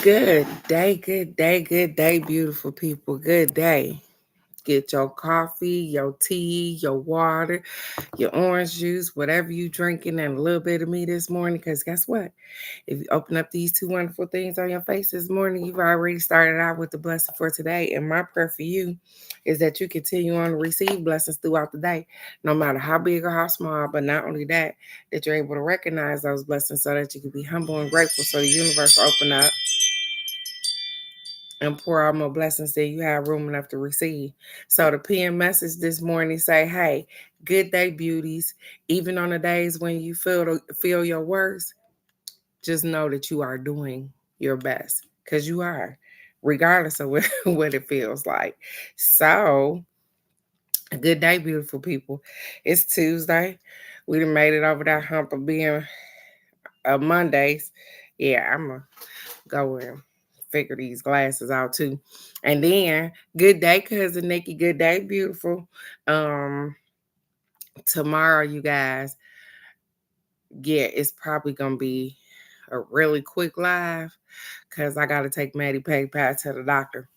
good day, beautiful people. Good day. Get your coffee, your tea, your water, your orange juice, whatever you drinking, and a little bit of me this morning. Because guess what? If you open up these two wonderful things on your face this morning, you've already started out with the blessing for today. And my prayer for you is that you continue on to receive blessings throughout the day, no matter how big or how small. But not only that, that you're able to recognize those blessings so that you can be humble and grateful so the universe will open up and pour out more blessings than you have room enough to receive. So the PM message this morning say, hey, good day, beauties. Even on the days when you feel your worst, just know that you are doing your best because you are, regardless of what it feels like. So, good day, beautiful people. It's Tuesday. We done made it over that hump of being Mondays. Yeah, I'm going to go and figure these glasses out too. And then, good day, cousin Nikki. Good day, beautiful. Tomorrow, you guys, yeah, it's probably going to be a really quick live because I got to take Maddie Pat to the doctor.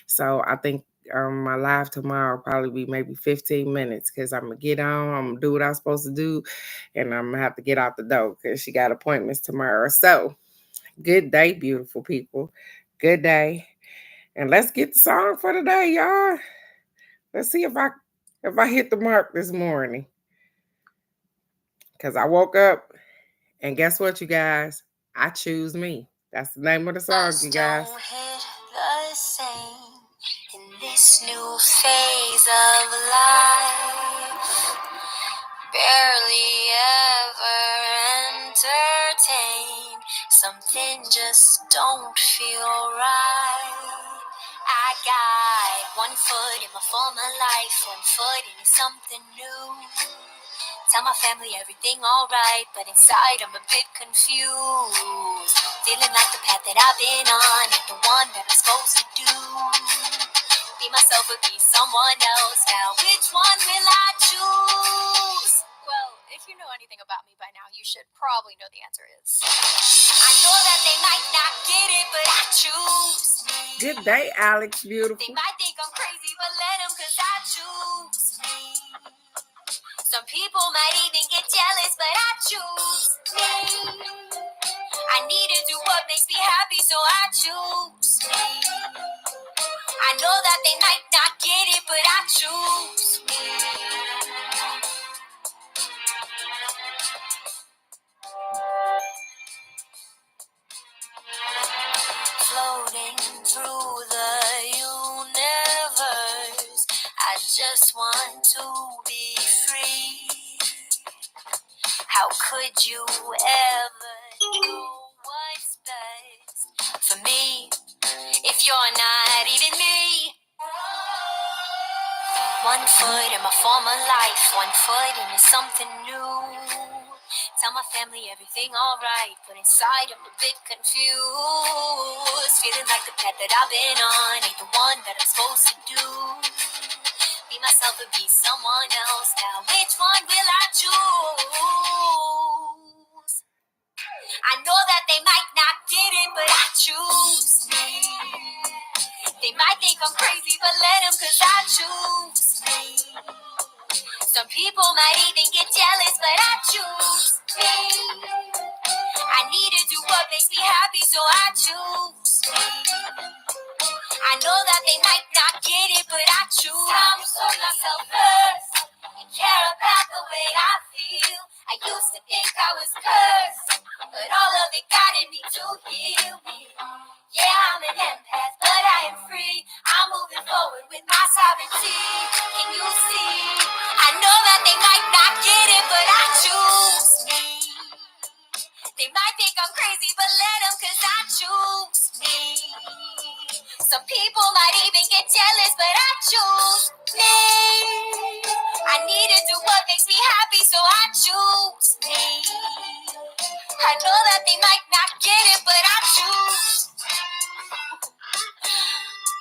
So I think my live tomorrow will probably be maybe 15 minutes because I'm going to get on, I'm going to do what I'm supposed to do, and I'm going to have to get out the door because she got appointments tomorrow. So good day, beautiful people. Good day. And let's get the song for today, y'all. Let's see if I hit the mark this morning. Because I woke up and guess what, you guys? I choose me. That's the name of the song, you guys. Don't hit the same in this new phase of life. Barely ever entertain. Something just don't feel right. I got one foot in my former life, one foot in something new. Tell my family everything alright, but inside I'm a bit confused. Feeling like the path that I've been on ain't the one that I'm supposed to do. Be myself or be someone else. Now which one will I choose? Well, if you know anything about me by now, you should probably know the answer is. I know that they might not get it, but I choose me. Good day, Alex, beautiful. They might think I'm crazy, but let them, cause I choose me. Some people might even get jealous, but I choose me. I need to do what makes me happy, so I choose me. I know that they might not get it, but I choose me. Floating through the universe, I just want to be free. How could you ever know what's best for me if you're not even me? One foot in my former life, one foot into something new. Tell my family everything alright, but inside I'm a bit confused. Feeling like the path that I've been on ain't the one that I'm supposed to do. Be myself or be someone else. Now which one will I choose? I know that they might not get it, but I choose me. They might think I'm crazy, but let them, cause I choose me. Some people might even get jealous, but I choose me. I need to do what makes me happy, so I choose me. I know that they might not get it, but I choose. Time to put myself first and care about the way I feel. I used to think I was cursed, but all of it guided me to heal me. Yeah, I'm an empath, but I am free. I'm moving forward with my sovereignty. Can you see? I know that they might not get it, but I choose me. They might think I'm crazy, but let them, cause I choose me. Some people might even get jealous, but I choose me. I need to do what makes me happy, so I choose me. I know that they might not get it, but I choose.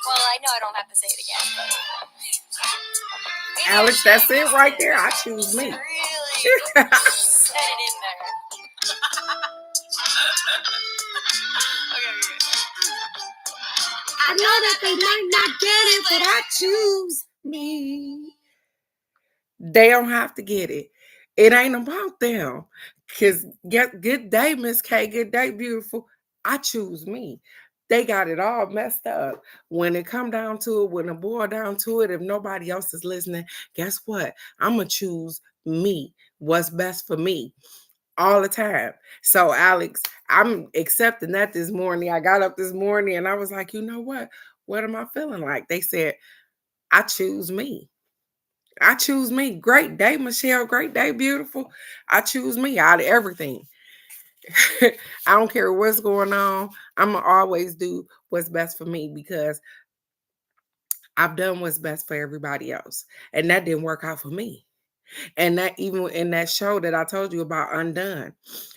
Well, I know I don't have to say it again, but Alex, that's it right there. I choose me. Really set it in there. Okay. I know that they might not get it, but I choose me. They don't have to get it. It ain't about them. Cause good day, Miss K. Good day, beautiful. I choose me. They got it all messed up. When it come down to it, when it boil down to it, if nobody else is listening, guess what? I'm gonna choose me. What's best for me all the time. So, Alex, I'm accepting that this morning. I got up this morning and I was like, you know what? What am I feeling like? They said, I choose me. I choose me. Great day, Michelle. Great day, beautiful. I choose me out of everything. I don't care what's going on. I'm going to always do what's best for me because I've done what's best for everybody else. And that didn't work out for me. And that even in that show that I told you about, Undone,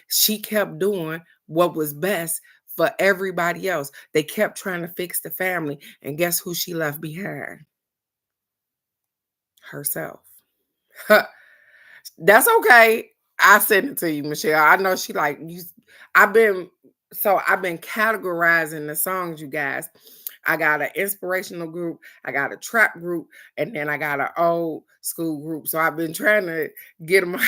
she kept doing what was best for everybody else. They kept trying to fix the family. And guess who she left behind? Herself. That's okay. I send it to you, Michelle. I know she like you. I've been categorizing the songs, you guys. I got an inspirational group, I got a trap group, and then I got an old school group. So I've been trying to get them.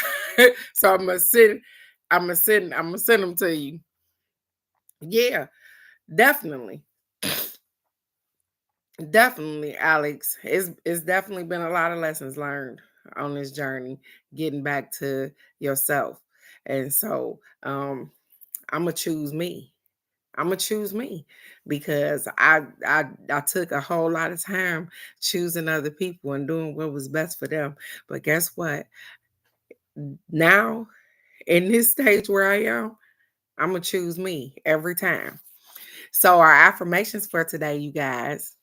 So I'm gonna send them to you. Yeah, definitely. Definitely, Alex. It's definitely been a lot of lessons learned on this journey, getting back to yourself. And so I'm gonna choose me. I'm gonna choose me because I took a whole lot of time choosing other people and doing what was best for them. But guess what? Now in this stage where I am, I'm gonna choose me every time. So our affirmations for today, you guys.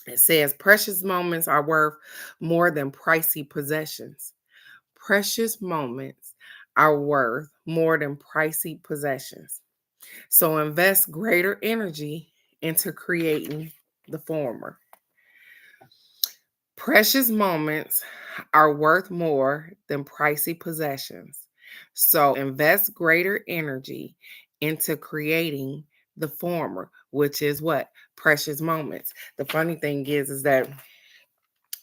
It says precious moments are worth more than pricey possessions. Precious moments are worth more than pricey possessions. So invest greater energy into creating the former. Precious moments are worth more than pricey possessions. So invest greater energy into creating the former, which is what? Precious moments. The funny thing is that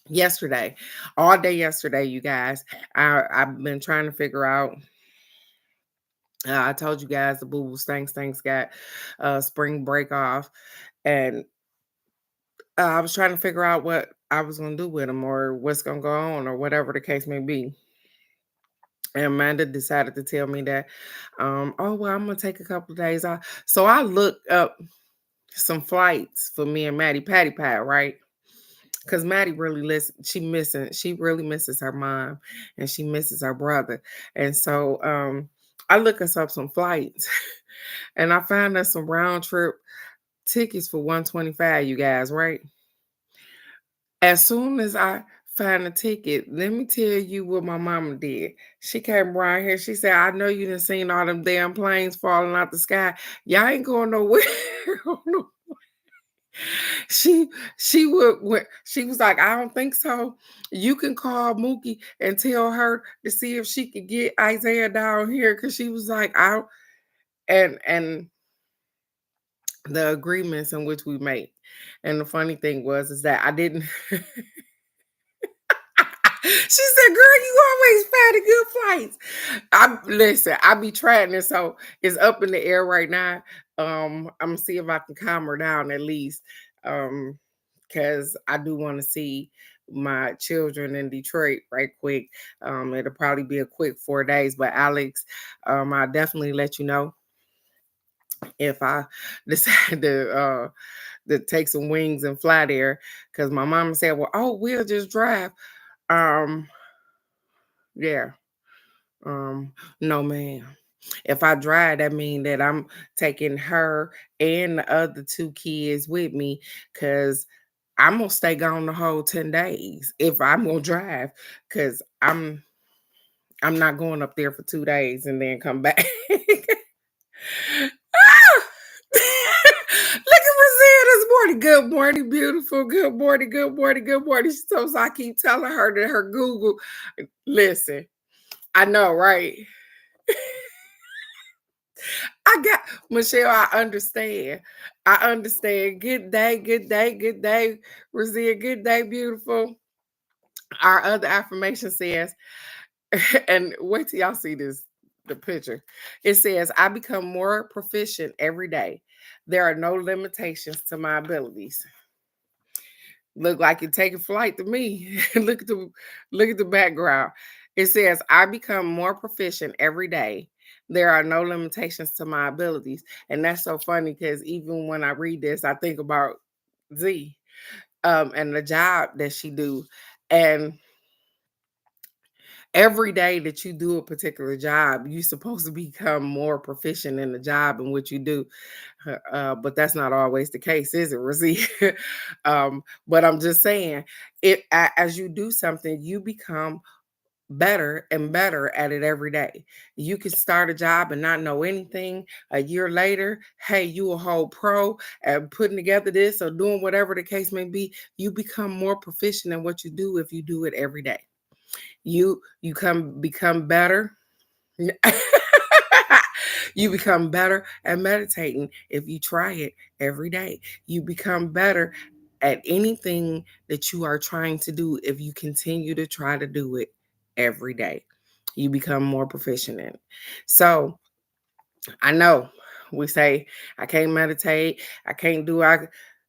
yesterday, all day yesterday, you guys, I've been trying to figure out. I told you guys the Boo Boo Stanks got spring break off, and I was trying to figure out what I was going to do with them or what's going to go on or whatever the case may be. And Amanda decided to tell me that, oh, well, I'm going to take a couple of days off. So I looked up some flights for me and Maddie Patty Pie, right? Because Maddie she really misses her mom and she misses her brother. And so I look us up some flights and I found us some round trip tickets for 125, you guys, right? As soon as I find a ticket, let me tell you what my mama did. She came around here. She said, I know you done seen all them damn planes falling out the sky. Y'all ain't going nowhere. she she was like, I don't think so. You can call Mookie and tell her to see if she could get Isaiah down here. Cause she was like, out and the agreements in which we made. And the funny thing was is that I didn't she said, girl, you always find the good flights. I be trying this, so it's up in the air right now. I'm gonna see if I can calm her down at least. Because I do want to see my children in Detroit right quick. It'll probably be a quick 4 days, but Alex, I'll definitely let you know if I decide to take some wings and fly there. Because my mama said, well, oh, we'll just drive. Um, yeah. No, ma'am. If I drive, that means that I'm taking her and the other two kids with me because I'm gonna stay gone the whole 10 days if I'm gonna drive because I'm not going up there for 2 days and then come back. Ah! Look at Brazil this morning. Good morning, beautiful. Good morning, good morning, good morning. So I keep telling her that her Google, listen, I know, right? I got Michelle, I understand. I understand. Good day, good day, good day, Razia. Good day, beautiful. Our other affirmation says, and wait till y'all see this, the picture. It says, I become more proficient every day. There are no limitations to my abilities. Look like you're taking flight to me. Look at the background. It says, I become more proficient every day. There are no limitations to my abilities. And that's so funny because even when I read this, I think about Z and the job that she do. And every day that you do a particular job, you're supposed to become more proficient in the job and what you do. But that's not always the case, is it, Rosie? But I'm just saying, as you do something, you become better and better at it every day. You can start a job and not know anything. A year later, hey, you a whole pro at putting together this or doing whatever the case may be. You become more proficient in what you do if you do it every day. You become better. You become better at meditating if you try it every day. You become better at anything that you are trying to do if you continue to try to do it every day. You become more proficient in it. So I know we say, I can't meditate, I can't do,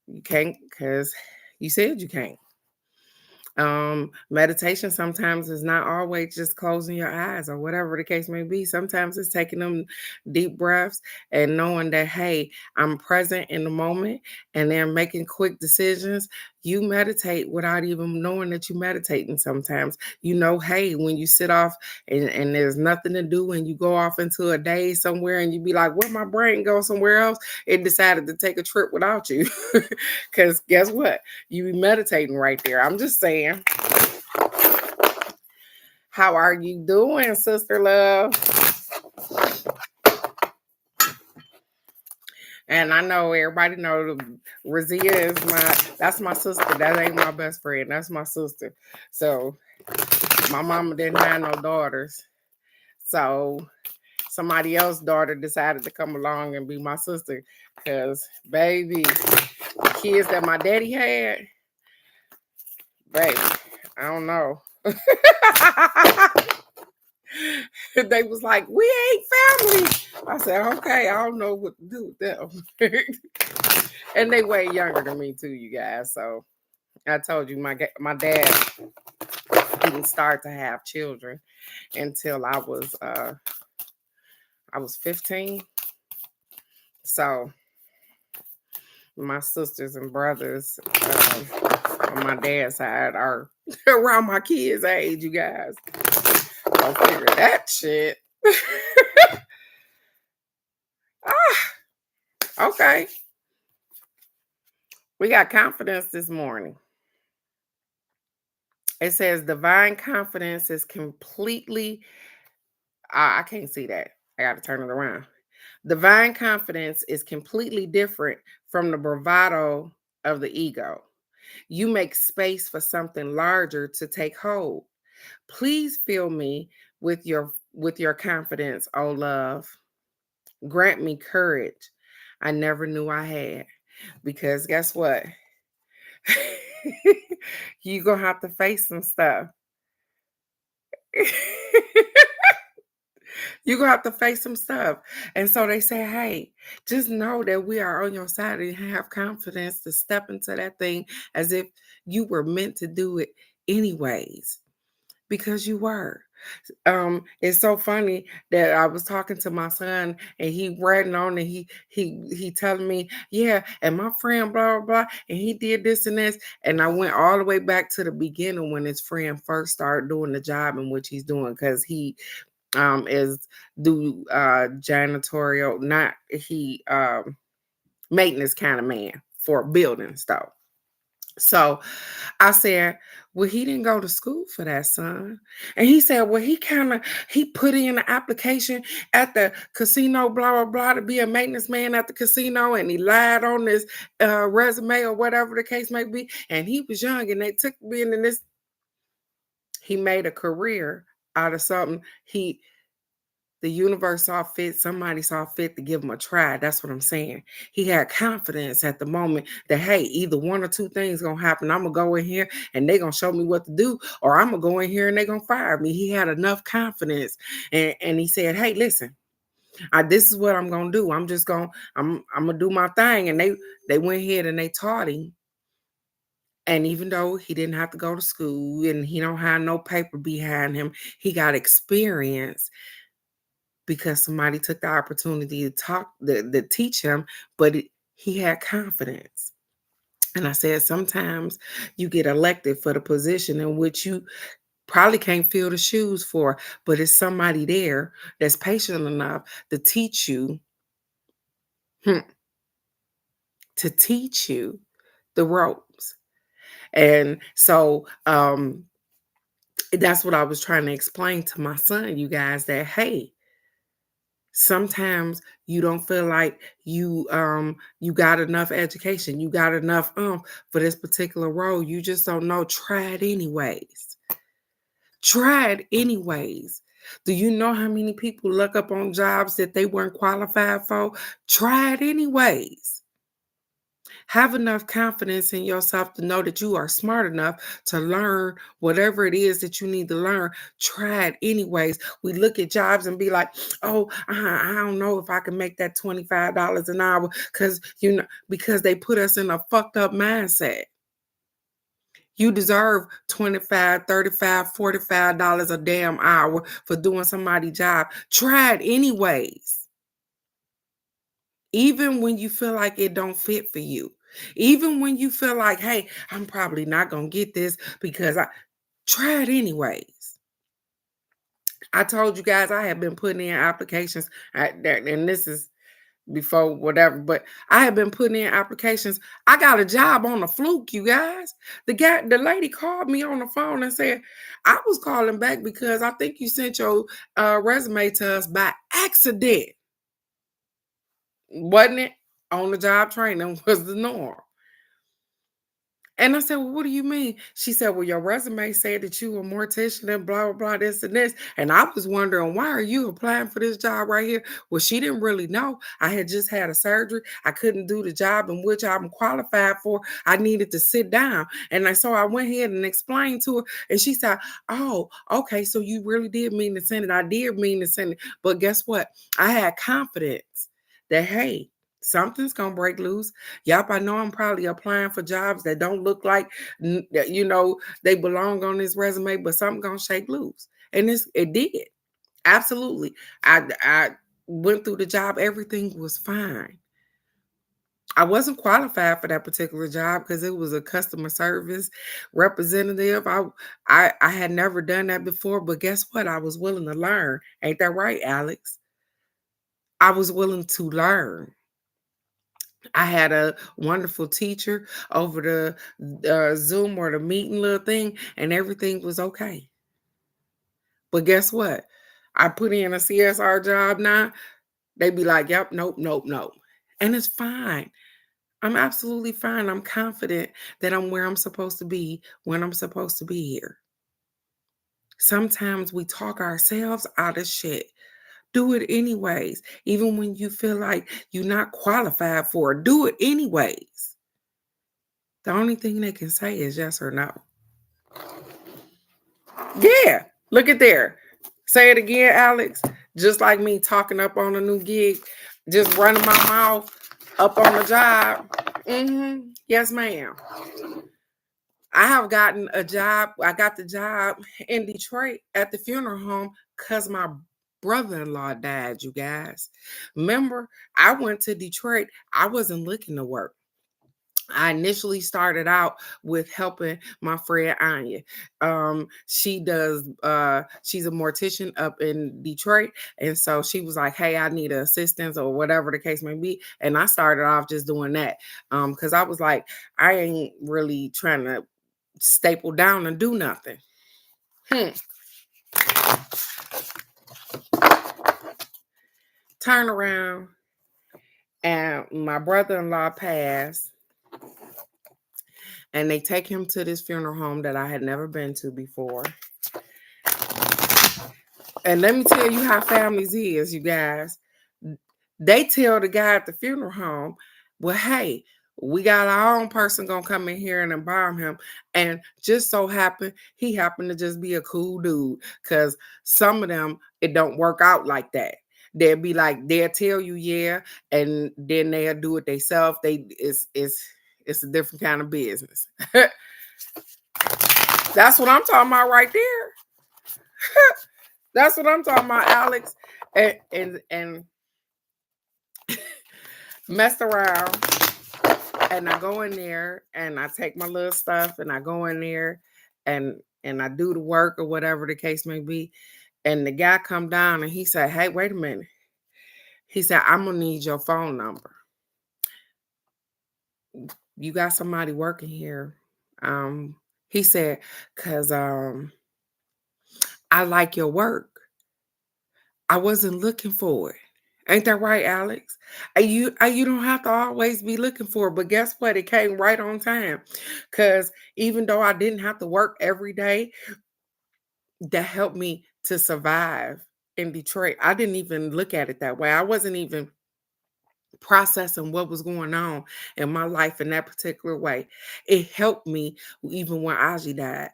you can't because you said you can't. Meditation sometimes is not always just closing your eyes or whatever the case may be. Sometimes it's taking them deep breaths and knowing that, hey, I'm present in the moment, and then making quick decisions. You meditate without even knowing that you're meditating sometimes. You know, hey, when you sit off and there's nothing to do and you go off into a day somewhere and you be like, where my brain go somewhere else, it decided to take a trip without you. Because guess what? You be meditating right there. I'm just saying. How are you doing, sister love? And I know everybody know Razia is that's my sister. That ain't my best friend. That's my sister. So my mama didn't have no daughters. So somebody else's daughter decided to come along and be my sister. Cause baby, the kids that my daddy had, baby, I don't know. They was like, we ain't family. I said, okay, I don't know what to do with them. And they way younger than me too, you guys. So I told you, my dad didn't start to have children until I was 15. So my sisters and brothers on my dad's side are around my kids' age, you guys. Go figure that shit. Okay. We got confidence this morning. It says divine confidence is completely, I can't see that. I got to turn it around. Divine confidence is completely different from the bravado of the ego. You make space for something larger to take hold. Please fill me with your confidence, oh love. Grant me courage I never knew I had. Because guess what? You're going to have to face some stuff. You're going to have to face some stuff. And so they say, hey, just know that we are on your side and have confidence to step into that thing as if you were meant to do it anyways, because you were. It's so funny that I was talking to my son and he writing on and he telling me, yeah, and my friend blah blah blah, and he did this and this, and I went all the way back to the beginning when his friend first started doing the job in which he's doing, because he is do janitorial, not he maintenance kind of man for buildings though. So I said, well, he didn't go to school for that, son. And he said, well, he put in an application at the casino, blah, blah, blah, to be a maintenance man at the casino. And he lied on his resume or whatever the case may be. And he was young and they took me in this. He made a career out of something the universe saw fit, somebody saw fit to give him a try. That's what I'm saying. He had confidence at the moment that, hey, either one or two things gonna happen. I'm gonna go in here and they're gonna show me what to do, or I'm gonna go in here and they're gonna fire me. He had enough confidence, and he said, hey, listen, this is what I'm gonna do. I'm gonna do my thing. And they went ahead and they taught him. And even though he didn't have to go to school and he don't have no paper behind him, he got experience because somebody took the opportunity to to teach him, but he had confidence. And I said, sometimes you get elected for the position in which you probably can't fill the shoes for, but it's somebody there that's patient enough to teach you, to teach you the ropes. And so that's what I was trying to explain to my son, you guys, that hey, sometimes you don't feel like you got enough education, you got enough for this particular role. You just don't know. Try it anyways. Try it anyways. Do you know how many people look up on jobs that they weren't qualified for? Try it anyways. Have enough confidence in yourself to know that you are smart enough to learn whatever it is that you need to learn. Try it anyways. We look at jobs and be like, oh, I don't know if I can make that $25 an hour because they put us in a fucked up mindset. You deserve $25, $35, $45 a damn hour for doing somebody's job. Try it anyways. Even when you feel like it don't fit for you. Even when you feel like, hey, I'm probably not going to get this because I try it anyways. I told you guys I have been putting in applications, and this is before whatever, but I have been putting in applications. I got a job on a fluke, you guys. The lady called me on the phone and said, I was calling back because I think you sent your resume to us by accident. Wasn't it? On the job training was the norm. And I said, well, what do you mean? She said, well, your resume said that you were a mortician and blah, blah, blah, this and this. And I was wondering, why are you applying for this job right here? Well, she didn't really know. I had just had a surgery. I couldn't do the job in which I'm qualified for. I needed to sit down. And so I went ahead and explained to her. And she said, oh, okay, so you really did mean to send it. I did mean to send it. But guess what? I had confidence that, hey, something's gonna break loose. Yup, I know I'm probably applying for jobs that don't look like they belong on this resume, but something gonna shake loose. And it did. Absolutely. I went through the job, everything was fine. I wasn't qualified for that particular job because it was a customer service representative. I had never done that before, but guess what? I was willing to learn. Ain't that right, Alex? I was willing to learn. I had a wonderful teacher over the Zoom or the meeting little thing, and everything was okay. But guess what? I put in a CSR job now. They be like, yep, nope, nope, nope. And it's fine. I'm absolutely fine. I'm confident that I'm where I'm supposed to be when I'm supposed to be here. Sometimes we talk ourselves out of shit. Do it anyways. Even when you feel like you're not qualified for it, do it anyways. The only thing they can say is yes or no. Yeah, look at there. Say it again, Alex. Just like me talking up on a new gig, just running my mouth up on the job. Yes, ma'am. I have gotten a job. I got the job in Detroit at the funeral home because my brother-in-law died, you guys. Remember, I went to Detroit. I wasn't looking to work. I initially started out with helping my friend Anya. She's a mortician up in Detroit. And so she was like, hey, I need assistance or whatever the case may be. And I started off just doing that. Because I was like, I ain't really trying to staple down and do nothing. Turn around and my brother-in-law passed. And they take him to this funeral home that I had never been to before. And let me tell you how families is, you guys. They tell the guy at the funeral home, well, hey, we got our own person gonna come in here and embalm him. And just so he happened to just be a cool dude. Cause some of them, it don't work out like that. They'll be like, they'll tell you, yeah, and then they'll do it themselves. It's a different kind of business. That's what I'm talking about right there. That's what I'm talking about, Alex. And messed around, and I go in there and I take my little stuff and I go in there and I do the work or whatever the case may be. And the guy come down and he said, hey, wait a minute. He said, I'm gonna need your phone number. You got somebody working here. He said, cause I like your work. I wasn't looking for it. Ain't that right, Alex? You don't have to always be looking for it, but guess what? It came right on time. Cause even though I didn't have to work every day, that helped me to survive in Detroit. I didn't even look at it that way. I wasn't even processing what was going on in my life in that particular way. It helped me even when Aji died.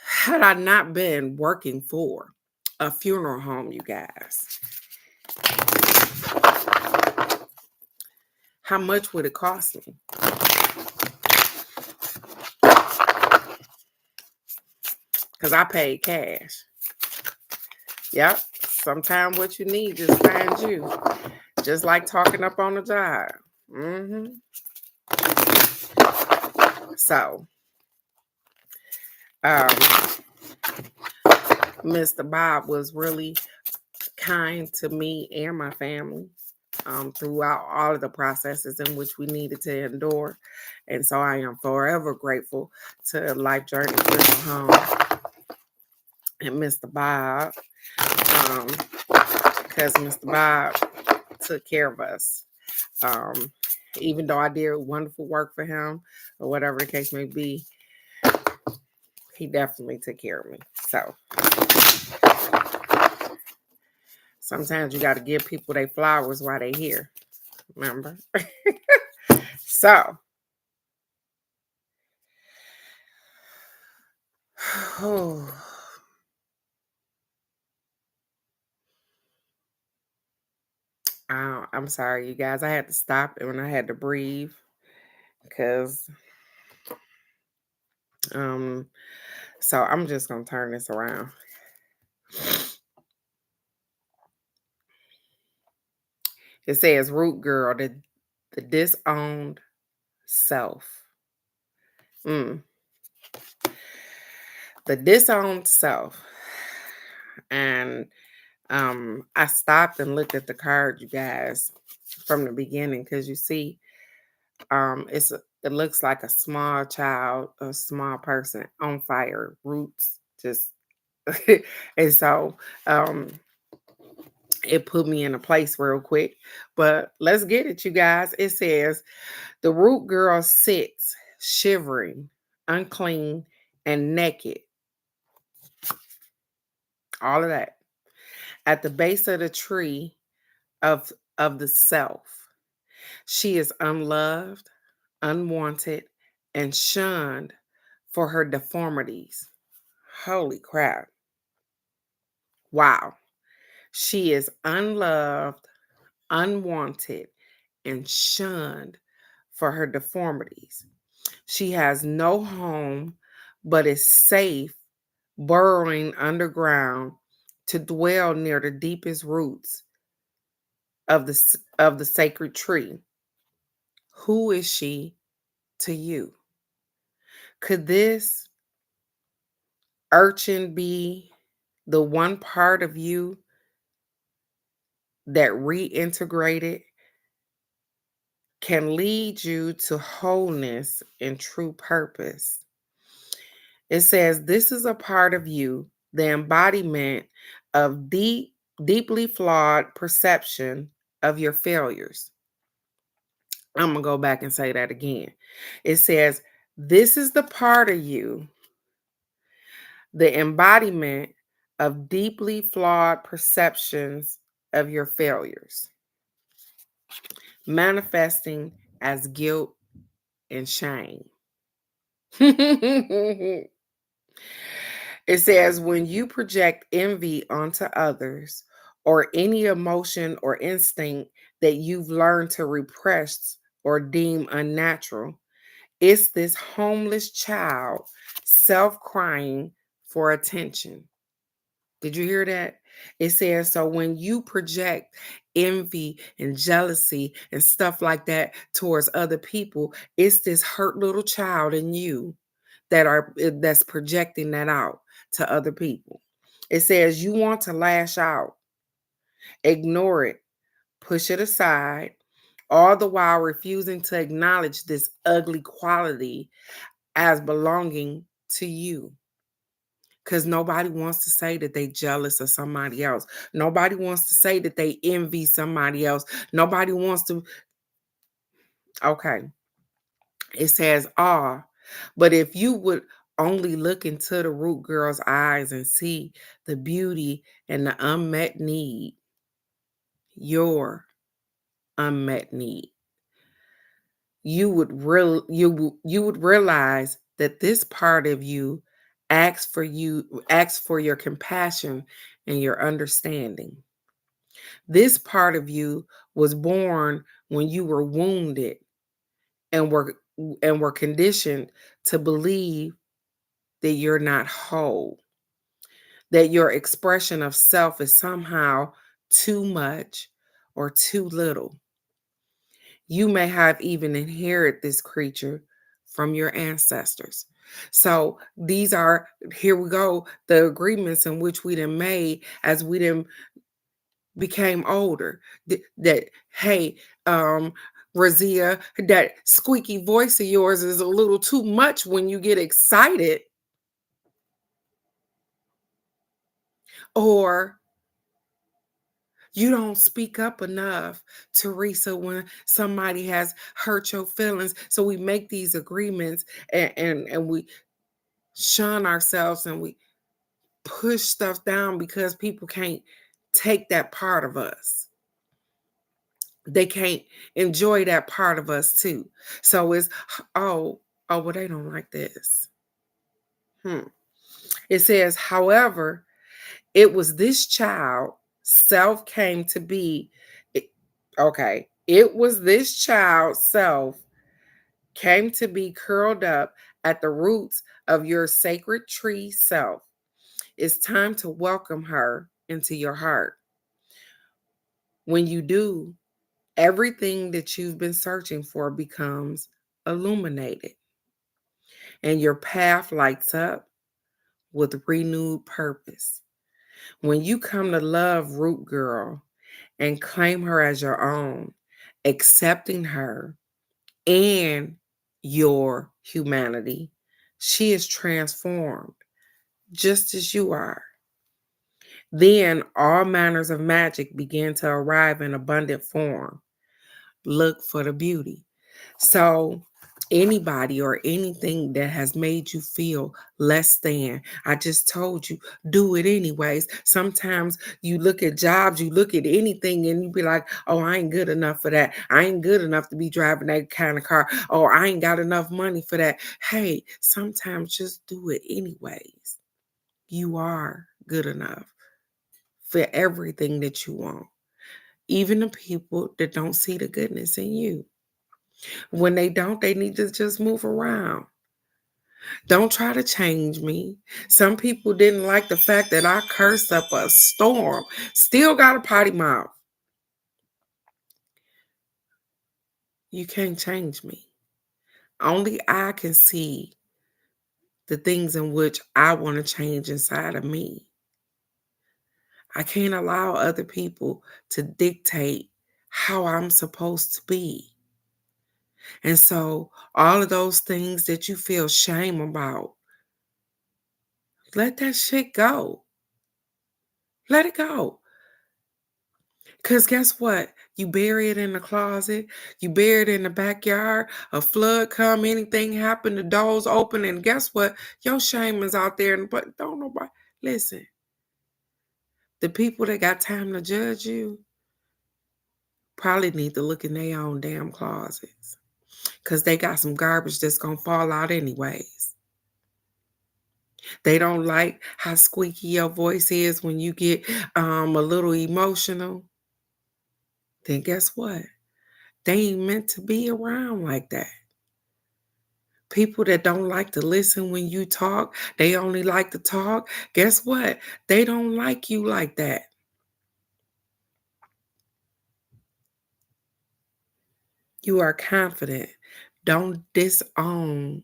Had I not been working for a funeral home, you guys, how much would it cost me? Because I paid cash. Yep. Sometimes what you need just finds you. Just like talking up on the job. So, Mr. Bob was really kind to me and my family throughout all of the processes in which we needed to endure. And so I am forever grateful to Life Journey Funeral Home and Mr. Bob, because Mr. Bob took care of us. Even though I did wonderful work for him or whatever the case may be, he definitely took care of me. So sometimes you got to give people their flowers while they're here. Remember? So, I'm sorry, you guys. I had to stop and I had to breathe because so I'm just gonna turn this around. It says root girl, the disowned self. The disowned self. And I stopped and looked at the card, you guys, from the beginning, because you see, it looks like a small child, a small person on fire, roots just, and so it put me in a place real quick. But let's get it, you guys. It says the root girl sits shivering, unclean, and naked. All of that at the base of the tree of the self. She is unloved, unwanted, and shunned for her deformities. Holy crap. Wow. She is unloved, unwanted, and shunned for her deformities. She has no home, but is safe burrowing underground to dwell near the deepest roots of the sacred tree. Who is she to you? Could this urchin be the one part of you that reintegrated can lead you to wholeness and true purpose? It says this is a part of you, the embodiment of deeply flawed perception of your failures. I'm going to go back and say that again. It says this is the part of you the embodiment of deeply flawed perceptions of your failures, manifesting as guilt and shame. It says when you project envy onto others or any emotion or instinct that you've learned to repress or deem unnatural, it's this homeless child self crying for attention. Did you hear that? It says, so when you project envy and jealousy and stuff like that towards other people, it's this hurt little child in you that's projecting that out to other people. It says you want to lash out, ignore it, push it aside, all the while refusing to acknowledge this ugly quality as belonging to you. Because nobody wants to say that they jealous of somebody else. Nobody wants to say that they envy somebody else. Nobody wants to. Okay. It says, but if you would only look into the root girl's eyes and see the beauty and the unmet need, your unmet need, you would realize that this part of you asks for your compassion and your understanding. This part of you was born when you were wounded and were conditioned to believe that you're not whole, that your expression of self is somehow too much or too little. You may have even inherited this creature from your ancestors. So these are, here we go, the agreements in which we done made as we done became older. That hey, Razia, that squeaky voice of yours is a little too much when you get excited. Or you don't speak up enough, Teresa, when somebody has hurt your feelings. So we make these agreements and we shun ourselves and we push stuff down because people can't take that part of us. They can't enjoy that part of us too. So it's, well, they don't like this. It says, however, it was this child self came to be. Okay. It was this child self came to be curled up at the roots of your sacred tree self. It's time to welcome her into your heart. When you do, everything that you've been searching for becomes illuminated and your path lights up with renewed purpose. When you come to love Root Girl and claim her as your own, accepting her and your humanity, she is transformed just as you are. Then all manners of magic begin to arrive in abundant form. Look for the beauty. So, anybody or anything that has made you feel less than, I just told you, do it anyways. Sometimes you look at jobs, you look at anything, and you be like, oh, I ain't good enough for that. I ain't good enough to be driving that kind of car. Or I ain't got enough money for that. Hey, sometimes just do it anyways. You are good enough for everything that you want. Even the people that don't see the goodness in you. When they don't, they need to just move around. Don't try to change me. Some people didn't like the fact that I cursed up a storm. Still got a potty mouth. You can't change me. Only I can see the things in which I want to change inside of me. I can't allow other people to dictate how I'm supposed to be. And so all of those things that you feel shame about, let that shit go. Let it go. Because guess what? You bury it in the closet, you bury it in the backyard, a flood come, anything happen, the doors open, and guess what? Your shame is out there, but don't nobody listen. The people that got time to judge you probably need to look in their own damn closets. Because they got some garbage that's gonna fall out anyways. They don't like how squeaky your voice is when you get a little emotional. Then guess what? They ain't meant to be around like that. People that don't like to listen when you talk, they only like to talk. Guess what? They don't like you like that. You are confident. Don't disown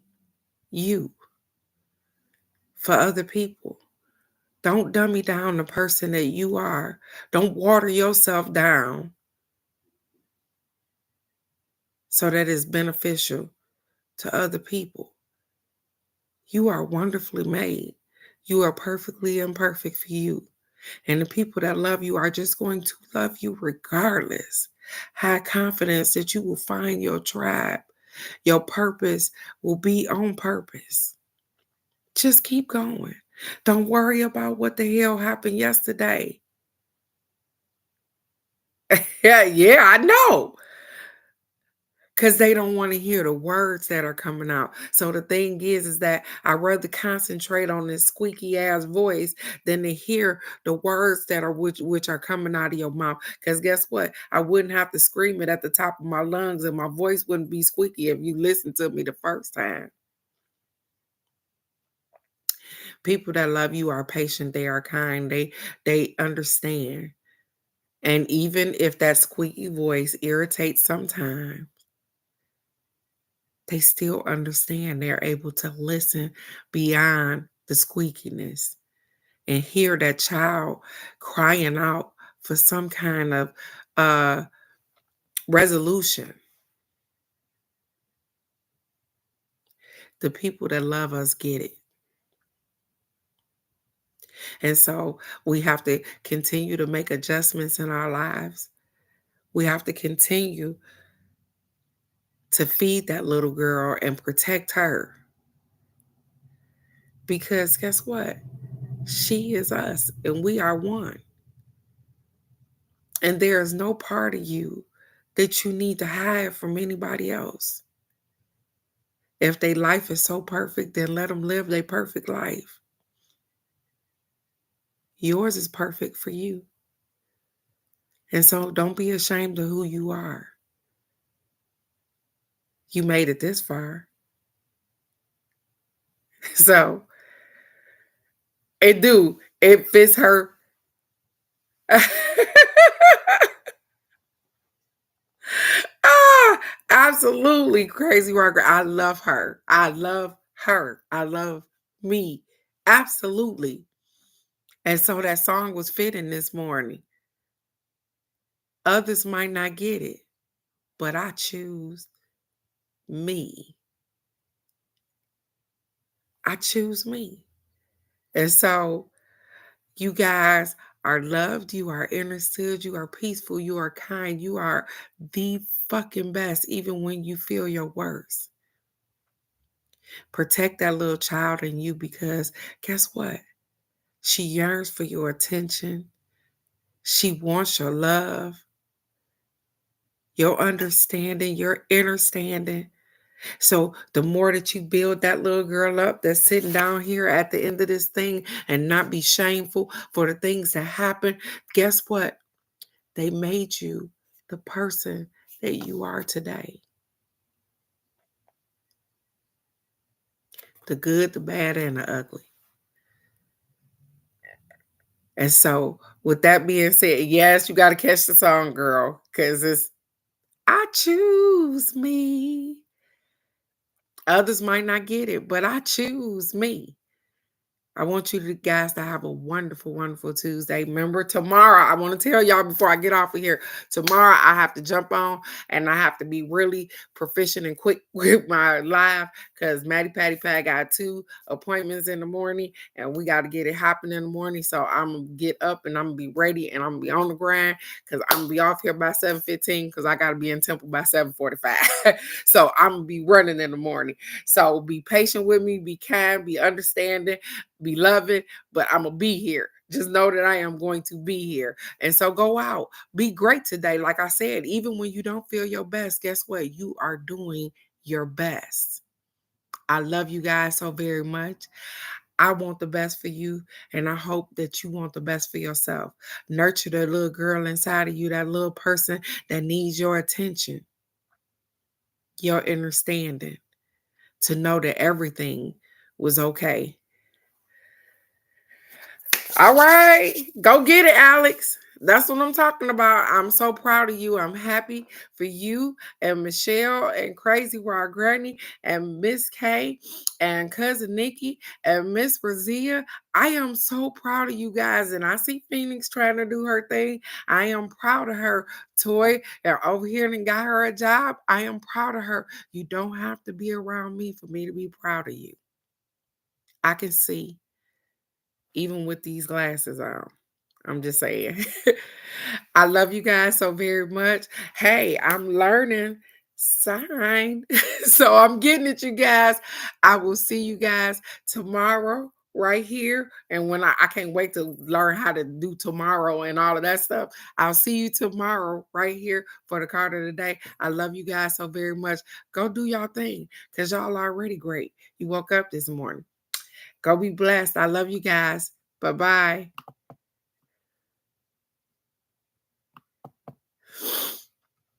you for other people. Don't dummy down the person that you are. Don't water yourself down so that it's beneficial to other people. You are wonderfully made. You are perfectly imperfect for you. And the people that love you are just going to love you regardless. Have confidence that you will find your tribe. Your purpose will be on purpose. Just keep going. Don't worry about what the hell happened yesterday. yeah, I know. Because they don't want to hear the words that are coming out. So the thing is that I rather concentrate on this squeaky ass voice than to hear the words that are which are coming out of your mouth. Because guess what? I wouldn't have to scream it at the top of my lungs, and my voice wouldn't be squeaky if you listened to me the first time. People that love you are patient, they are kind, they understand. And even if that squeaky voice irritates sometimes, they still understand. They're able to listen beyond the squeakiness and hear that child crying out for some kind of uh, resolution. The people that love us get it. And so we have to continue to make adjustments in our lives. We have to continue to feed that little girl and protect her. Because guess what? She is us and we are one. And there is no part of you that you need to hide from anybody else. If their life is so perfect, then let them live their perfect life. Yours is perfect for you. And so don't be ashamed of who you are. You made it this far. So it fits her. Ah, absolutely crazy worker. I love her. I love her. I love me. Absolutely. And so that song was fitting this morning. Others might not get it, but I choose me. I choose me. And so you guys are loved, you are understood, you are peaceful, you are kind, you are the fucking best, even when you feel your worst. Protect that little child in you because guess what? She yearns for your attention. She wants your love, your understanding, your understanding. So the more that you build that little girl up that's sitting down here at the end of this thing and not be shameful for the things that happen, guess what? They made you the person that you are today. The good, the bad, and the ugly. And so, with that being said, yes, you got to catch the song, girl, because it's I choose me. Others might not get it, but I choose me. I want you guys to have a wonderful, wonderful Tuesday. Remember, tomorrow, I want to tell y'all before I get off of here, tomorrow I have to jump on and I have to be really proficient and quick with my live because Maddie Patty Pat got 2 appointments in the morning and we got to get it hopping in the morning. So I'm going to get up and I'm going to be ready and I'm going to be on the grind because I'm going to be off here by 7:15 because I got to be in Temple by 7:45. So I'm going to be running in the morning. So be patient with me, be kind, be understanding, be loving, but I'm going to be here. Just know that I am going to be here. And so go out, be great today. Like I said, even when you don't feel your best, guess what? You are doing your best. I love you guys so very much. I want the best for you, and I hope that you want the best for yourself. Nurture the little girl inside of you, that little person that needs your attention, your understanding, to know that everything was okay. All right, go get it, Alex. That's what I'm talking about. I'm so proud of you. I'm happy for you and Michelle and Crazy Wild Granny and Miss K and Cousin Nikki and Miss Razia. I am so proud of you guys. And I see Phoenix trying to do her thing. I am proud of her. Toy over here and got her a job. I am proud of her. You don't have to be around me for me to be proud of you. I can see even with these glasses on. I'm just saying. I love you guys so very much. Hey, I'm learning sign. So I'm getting it, you guys. I will see you guys tomorrow right here. And when I can't wait to learn how to do tomorrow and all of that stuff. I'll see you tomorrow right here for the card of the day. I love you guys so very much. Go do y'all thing because y'all already great. You woke up this morning. Go be blessed. I love you guys. Bye-bye.